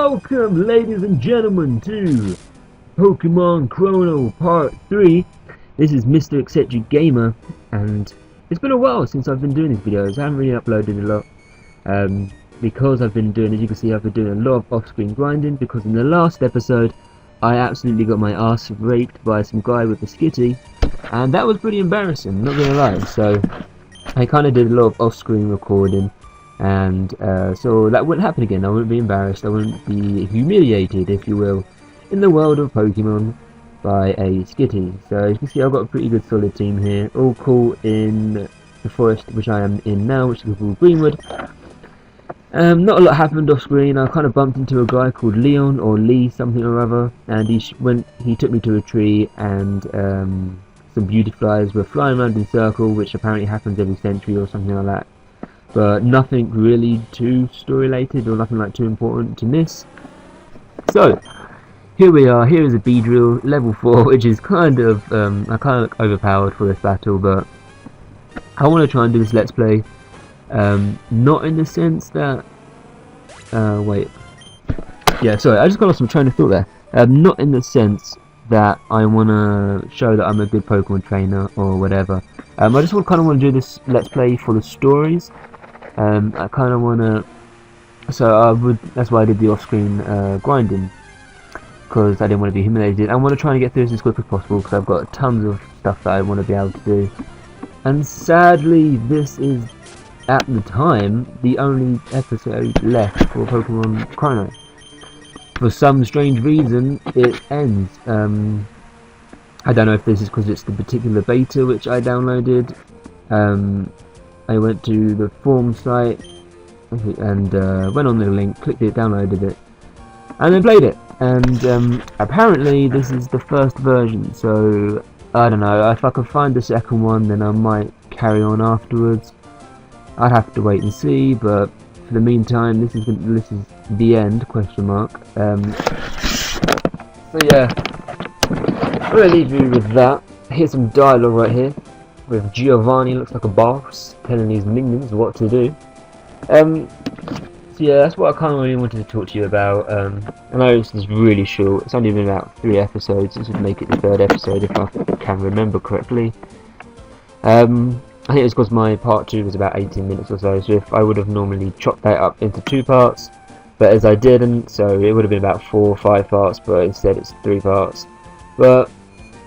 Welcome, ladies and gentlemen, to Pokemon Chrono Part 3. This is Mr. Eccentric Gamer, and it's been a while since I've been doing these videos. I haven't really uploaded a lot, because I've been doing, as you can see, I've been doing a lot of off-screen grinding, because in the last episode, I absolutely got my ass raped by some guy with a skitty, and that was pretty embarrassing, not gonna lie. So, I kind of did a lot of off-screen recording, and so that wouldn't happen again. I wouldn't be embarrassed, I wouldn't be humiliated, if you will, in the world of Pokemon by a skitty. So as you can see, I've got a pretty good solid team here, all caught in the forest which I am in now, which is called Greenwood. Not a lot happened off screen. I kind of bumped into a guy called Leon, or Lee something or other, and he took me to a tree, and some beauty flies were flying around in a circle, which apparently happens every century or something like that. But nothing really too story related, or nothing like too important to miss. So here we are. Here is a Beedrill level 4, which is kind of overpowered for this battle, but I want to try and do this let's play. Not in the sense that I just got lost some train of thought there. Not in the sense that I want to show that I'm a good Pokemon trainer or whatever. I just kind of want to do this let's play for the stories. I kind of want to, so that's why I did the off-screen grinding, because I didn't want to be humiliated. I want to try and get through this as quick as possible, because I've got tons of stuff that I want to be able to do. And sadly, this is, at the time, the only episode left for Pokemon Chrono. For some strange reason, it ends. I don't know if this is because it's the particular beta which I downloaded. I went to the forum site and went on the link, clicked it, downloaded it, and then played it. And apparently this is the first version, so I don't know. If I can find the second one, then I might carry on afterwards. I'd have to wait and see, but for the meantime, this is the end, question mark. So yeah, I'm gonna leave you with that. Here's some dialogue right here with Giovanni, looks like a boss, telling these minions what to do. So yeah, that's what I kind of really wanted to talk to you about. I know this is really short. It's only been about 3 episodes. This would make it the 3rd episode if I can remember correctly. I think it's because my part 2 was about 18 minutes or so, so if I would have normally chopped that up into 2 parts, but as I didn't, so it would have been about 4 or 5 parts, but instead it's 3 parts. But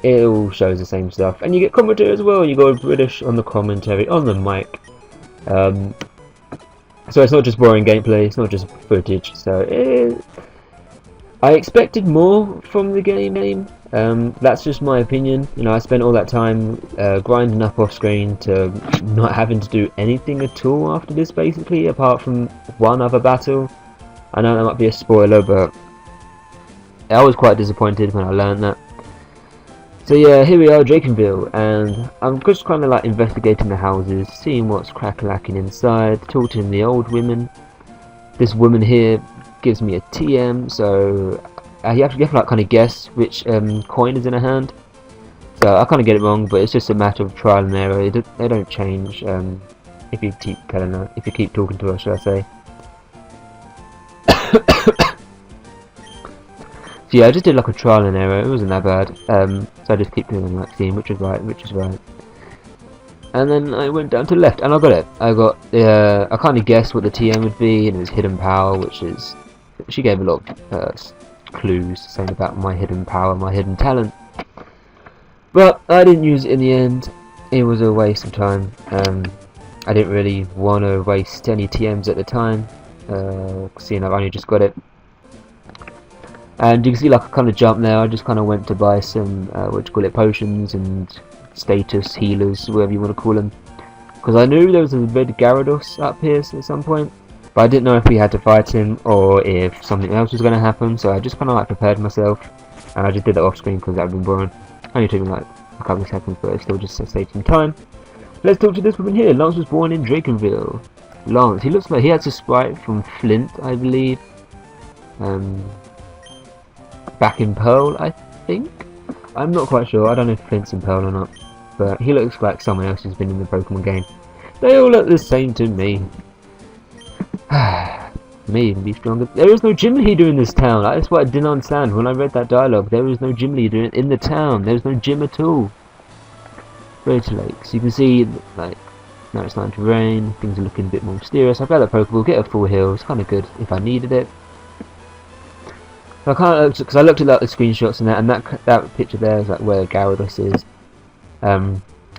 it all shows the same stuff, and you get commentary as well. You got British on the commentary, on the mic. So it's not just boring gameplay, it's not just footage, so I expected more from the game. That's just my opinion. You know, I spent all that time grinding up off screen to not having to do anything at all after this, basically, apart from one other battle. I know that might be a spoiler, but I was quite disappointed when I learned that. So yeah, here we are, Drakenville, and I'm just kind of like investigating the houses, seeing what's crack-lacking inside, talking to the old women. This woman here gives me a TM, so you have to like kind of guess which coin is in her hand. So I kind of get it wrong, but it's just a matter of trial and error. They don't change if you keep telling her, if you keep talking to her, should I say. So yeah, I just did like a trial and error. It wasn't that bad. So I just keep doing like seeing which is right, which is right. And then I went down to the left, and I got it. I kind of guessed what the TM would be, and it was hidden power, which is, she gave a lot of clues saying about my hidden power, my hidden talent. But I didn't use it in the end. It was a waste of time. I didn't really want to waste any TMs at the time, seeing I've only just got it. And you can see like I kind of jumped there. I just kind of went to buy some potions and status healers, whatever you want to call them, because I knew there was a red Gyarados up here at some point, but I didn't know if we had to fight him or if something else was going to happen. So I just kind of like prepared myself, and I just did that off screen because that would be boring. Only took me like a couple of seconds, but it still just saved some time. Let's talk to this woman here. Lance was born in Drakenville. Lance, he looks like he has a sprite from Flint, I believe. Back in Pearl, I think. I'm not quite sure. I don't know if Flint's in Pearl or not, but he looks like someone else who's been in the Pokemon game. They all look the same to me. May even be stronger. There is no gym leader in this town. That's what I didn't understand when I read that dialogue. There is no gym leader in the town. There's no gym at all. Greater Lakes. You can see, like, now it's starting to rain. Things are looking a bit more mysterious. I've got that Pokeball. Get a full heal. It's kind of good if I needed it. So I kind of because I looked at the screenshots and that picture there is like where Gyarados is.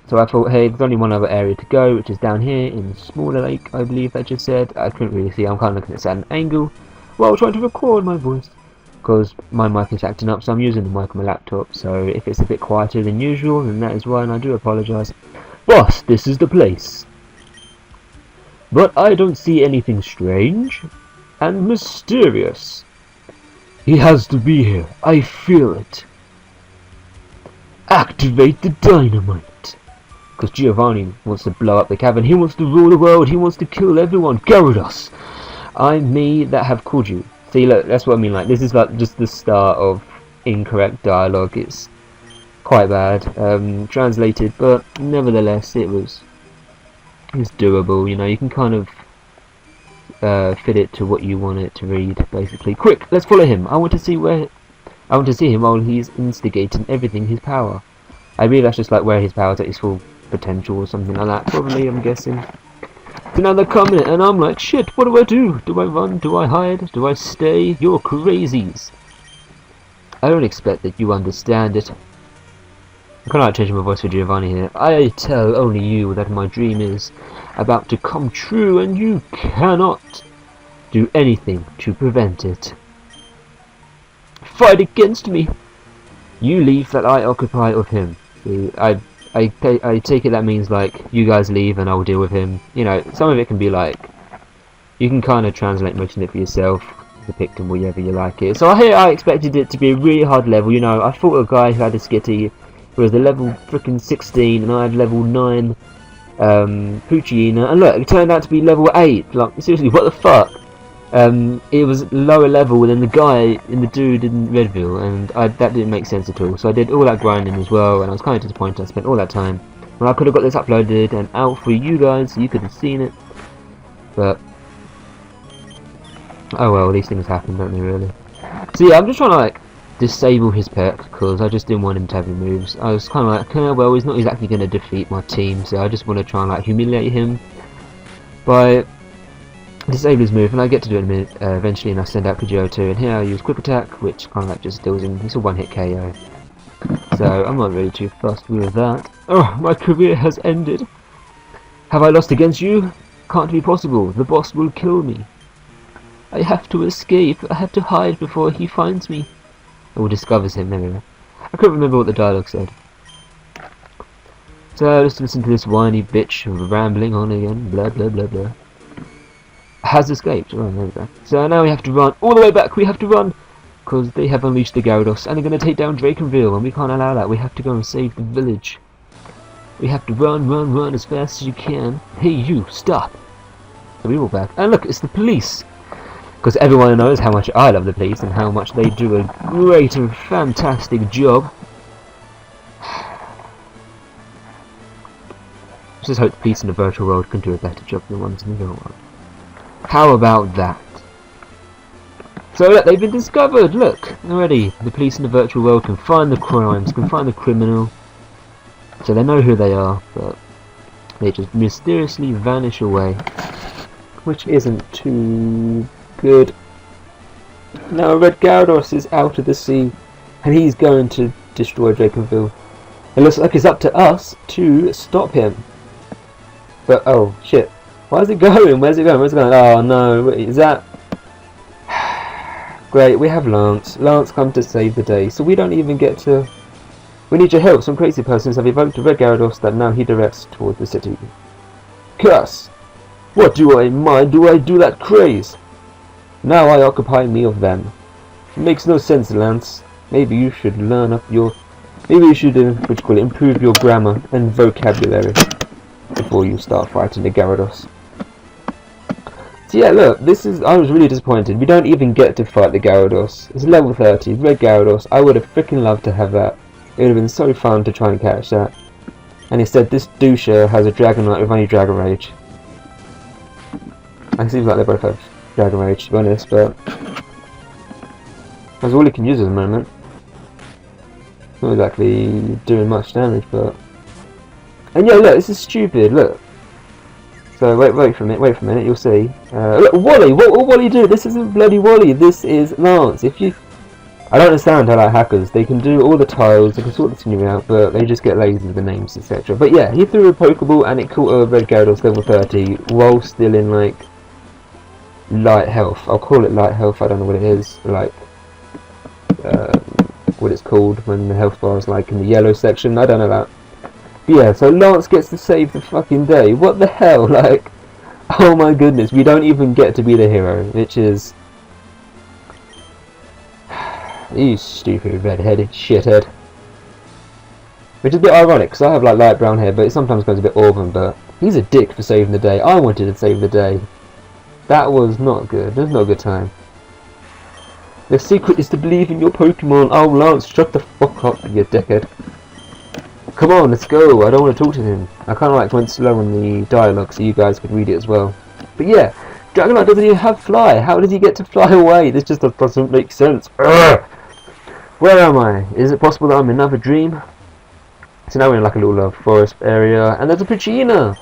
So I thought, hey, there's only one other area to go, which is down here in Smaller Lake, I believe that just said. I couldn't really see. I'm kind of looking at an angle while trying to record my voice, because my mic is acting up, so I'm using the mic on my laptop. So if it's a bit quieter than usual, then that is why, and I do apologise. Boss, this is the place. But I don't see anything strange and mysterious. He has to be here. I feel it. Activate the dynamite. Because Giovanni wants to blow up the cavern. He wants to rule the world. He wants to kill everyone. Gyarados, I'm me that have called you. See, look, that's what I mean. Like, this is like just the start of incorrect dialogue. It's quite bad, translated, but nevertheless, it's doable. You know, you can kind of fit it to what you want it to read. Basically, quick, let's follow him. I want to see him while he's instigating everything in his power. I believe that's just like where his power's at his full potential or something like that, probably, I'm guessing. So now they're coming, and I'm like, shit, what do I do? Do I run? Do I hide? Do I stay? You're crazies. I don't expect that you understand it. I kind of like changing my voice for Giovanni here. I tell only you that my dream is about to come true, and you cannot do anything to prevent it. Fight against me! You leave that I occupy of him. See, I take it that means like you guys leave and I'll deal with him. You know, some of it can be like you can kind of translate most of it for yourself, depict him wherever you like it. So here I expected it to be a really hard level. You know, I thought a guy who had a Skitty who was a level freaking 16 and I had level 9 Poochyena, and look, it turned out to be level 8. Like, seriously, what the fuck? It was lower level than the guy in the dude in Redville, and that didn't make sense at all. So I did all that grinding as well, and I was kind of disappointed. I spent all that time when I could have got this uploaded and out for you guys, so you could have seen it. But oh well, these things happen, don't they? Really. So yeah, I'm just trying to like disable his perk because I just didn't want him to have any moves. I was kind of like, oh, well, he's not exactly going to defeat my team, so I just want to try and like humiliate him by disable his move, and I get to do it in a minute eventually, and I send out Pidgeotto, and here I use Quick Attack, which kind of like just deals him. It's a one-hit KO, so I'm not really too fussed with that. Oh, my career has ended. Have I lost against you? Can't be possible. The boss will kill me. I have to escape. I have to hide before he finds me. Or discovers him, anyway. I couldn't remember what the dialogue said. So just listen to this whiny bitch rambling on again. Blah blah blah blah. Has escaped. Oh, there we go. So now we have to run all the way back. We have to run because they have unleashed the Gyarados and they're going to take down Drakenville, and we can't allow that. We have to go and save the village. We have to run as fast as you can. Hey, you, stop! So we walk back, and look, it's the police. Because everyone knows how much I love the police and how much they do a great and fantastic job. Let's just hope the police in the virtual world can do a better job than the ones in the real world. How about that? So look, they've been discovered, look, already. The police in the virtual world can find the crimes, can find the criminal. So they know who they are, but they just mysteriously vanish away. Which isn't too good. Now Red Gyarados is out of the sea, and he's going to destroy Drakenville. It looks like it's up to us to stop him. But oh shit. Why is it going? Where's it going? Where's it going? Oh no, is that... Great, we have Lance. Lance comes to save the day, so we don't even get to... We need your help. Some crazy persons have evoked a Red Gyarados that now he directs towards the city. Curse! What do I mind? Do I do that craze? Now I occupy me of them. It makes no sense, Lance. Maybe you should learn up your... Maybe you should, what you call it, improve your grammar and vocabulary before you start fighting the Gyarados. So yeah, look, I was really disappointed. We don't even get to fight the Gyarados. It's level 30, Red Gyarados. I would have freaking loved to have that. It would have been so fun to try and catch that. And instead, this doucher has a Dragonite with only Dragon Rage. And it seems like they both have Dragon Rage, to be honest, but that's all he can use at the moment. Not exactly doing much damage, but... And yeah, look, this is stupid, look. So, wait for a minute, you'll see. Look, Wally, what will Wally do? This isn't bloody Wally, this is Lance. If you... I don't understand how, like, hackers, they can do all the tiles, they can sort the scenery out, but they just get lazy with the names, etc. But yeah, he threw a Pokeball and it caught a red Gyarados level 30, while still in, like, light health. I'll call it light health, I don't know what it is, like, what it's called when the health bar is, like, in the yellow section, I don't know that. But yeah, so Lance gets to save the fucking day. What the hell, like, oh my goodness, we don't even get to be the hero, which is... You stupid red-headed shithead. Which is a bit ironic, because I have like light brown hair, but it sometimes goes a bit auburn, but he's a dick for saving the day. I wanted to save the day. That was not good. That was not a good time. The secret is to believe in your Pokemon. Oh, Lance, shut the fuck up, you dickhead. Come on, let's go. I don't want to talk to him. I kind of like went slow on the dialogue, so you guys could read it as well. But yeah, Dragonite doesn't even have fly. How does he get to fly away? This just doesn't make sense. Urgh! Where am I? Is it possible that I'm in another dream? So now we're in like a little forest area, and there's a Poochyena!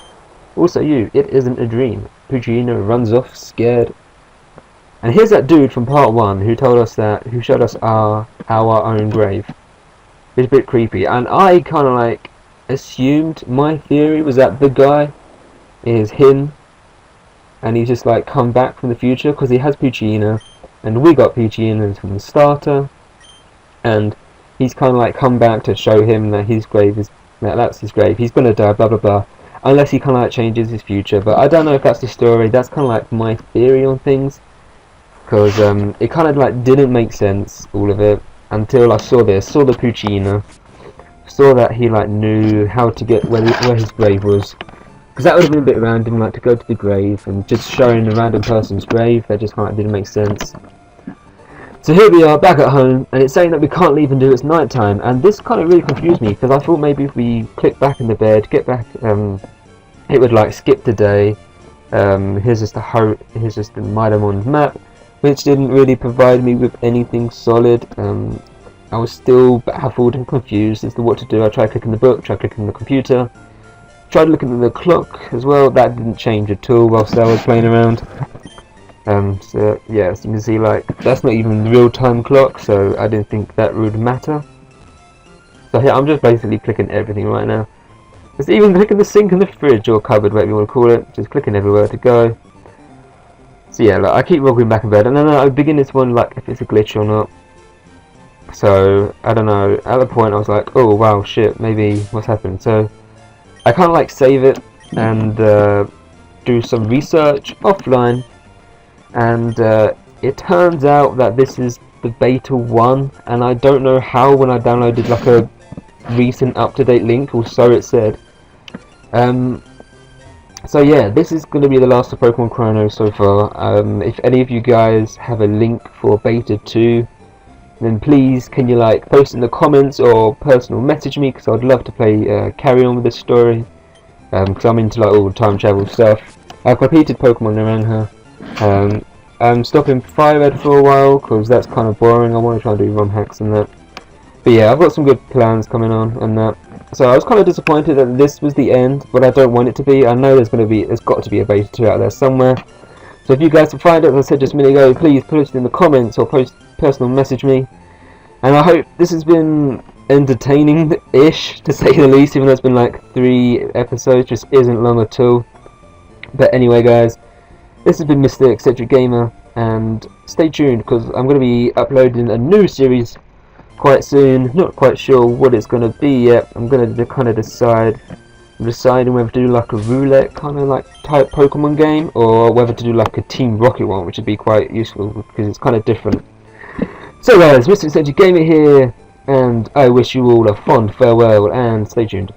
Also you, it isn't a dream. Poochyena runs off, scared. And here's that dude from part 1 who told us that, who showed us our own grave. It's a bit creepy, and I kind of like assumed, my theory was that the guy is him, and he's just like come back from the future, because he has Poochyena, and we got Poochyena from the starter. And he's kind of like come back to show him that his grave is, that's his grave, he's gonna die, blah blah blah, unless he kind of like changes his future. But I don't know if that's the story. That's kind of like my theory on things, because it kind of like didn't make sense, all of it, until I saw this, saw the Poochyena, saw that he like knew how to get where his grave was, because that would have been a bit random, like to go to the grave and just showing a random person's grave. That just kind of didn't make sense. So here we are back at home, and it's saying that we can't leave until it's night time, and this kind of really confused me, because I thought maybe if we click back in the bed, get back, it would like skip the day. Here's just the Midamon's map, which didn't really provide me with anything solid. I was still baffled and confused as to what to do. I tried clicking the book, tried clicking the computer, tried looking at the clock as well. That didn't change at all whilst I was playing around. So yeah, as you can see, like, that's not even the real-time clock, so I didn't think that would matter. So here, I'm just basically clicking everything right now. Just even clicking the sink and the fridge, or cupboard, whatever you want to call it. Just clicking everywhere to go. So yeah, like, I keep walking back in bed, and then I begin this one, like, if it's a glitch or not. So, I don't know, at the point I was like, oh wow, shit, maybe what's happened. So, I kind of like save it, and do some research offline. And it turns out that this is the beta 1, and I don't know how, when I downloaded like a recent up-to-date link, or so it said. So yeah, this is going to be the last of Pokemon Chrono so far. If any of you guys have a link for beta 2, then please can you like post in the comments or personal message me, because I'd love to play carry on with this story, because I'm into like all the time travel stuff. I've completed Pokemon around her. I'm stopping Firehead for a while because that's kind of boring. I want to try and do ROM hacks and that. But yeah, I've got some good plans coming on and that. So I was kind of disappointed that this was the end, but I don't want it to be. I know there's got to be a beta 2 out there somewhere. So if you guys can find it, as I said just a minute ago, please post it in the comments or personal message me. And I hope this has been entertaining-ish, to say the least, even though it's been like 3 episodes, just isn't long at all. But anyway guys, this has been Mr. Eccentric Gamer, and stay tuned because I'm going to be uploading a new series quite soon. Not quite sure what it's going to be yet. I'm going to kind of decide. I'm deciding whether to do like a roulette kind of like type Pokemon game, or whether to do like a Team Rocket one, which would be quite useful because it's kind of different. So guys, Mr. Eccentric Gamer here, and I wish you all a fond farewell and stay tuned.